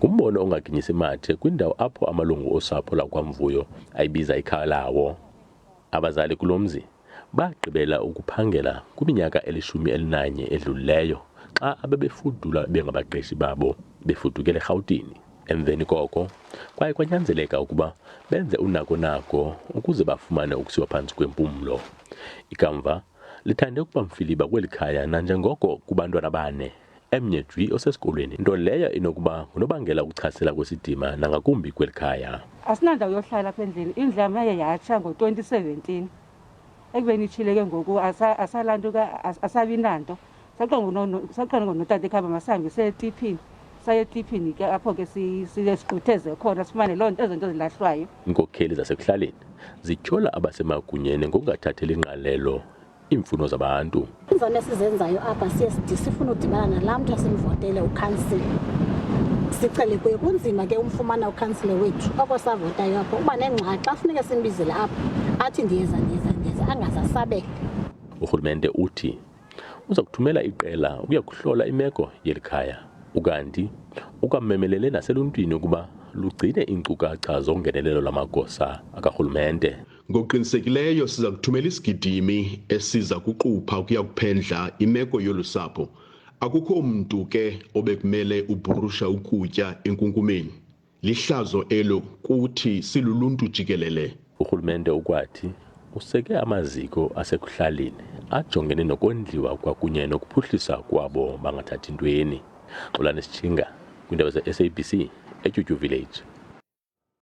Ngumbono ongaginyisi mathe kwindawo apho amalungu osapho lakwamvuyo ayibiza ikhaya lawo. Abazali kulo mzi bagqibela ukuphangela kwiminyaka eli-11 edlulileyo xa abebefudula bengabaqeshi babo befudukele eRhawutini. Emveni koko kwaye kwanyanzeleka ukuba benze unako-nako ukuze bafumane ukusiwa phantsi kwempumlo. Ikamva lithande ukuba mfiliba kweli khaya nanjengoko kubantwana bane emnye jwi osesikolweni, nto leyo inokuba ngunobangela ukuchasela kwesidima nangakumbi kweli khaya. Asinandawo yohlala apha endlini. Indlu yam yaye yatsha ngo-2017. Ekubeni itshile ke ngoku asalantuka, asabi nanto. Saqonda ngonotata ekhaba masihambe setipini. Saye etipini ke apho ke sigqitheze khona sifumane loo nto, ezo nto zilahlwayo. Iinkokheli zasekuhlaleni zityhola abasemagunyeni ngokungathatheli ngqalelo iimfuno zabantu. Iinzame esizenzayo apha siye sifuna udibana nalaa mntu asimvotele ukhansile. Sicele kuye kunzima ke umfumana ukhansile wethu oko savotayo apho. Uba nengxaki xa funeke simbizele apha athi ndiyeza angazasabele. Urhulumente uthi uza kuthumela iqela ukuya kuhlola imeko yeli khaya, ukanti ukwamemelele naseluntwini ukuba lugcine iinkcukacha zongenelelo lamagosa akarhulumente. Ngokuqinisekileyo siza kuthumela isigidimi esiza kuqupha ukuya kuphendla imeko yolusapho. Akukho mntu ke obekumele uburusha ukutya enkunkumeni. Lihlazo elo kuthi siluluntu jikelele. Urhulumente ukwathi useke amaziko asekuhlaleni ajongene nokondliwa kwakunye nokuphuhlisa kwabo bangathathi ntweni. Xolani Sichinga, kwindawo ze-SABC, eTyutyu Village.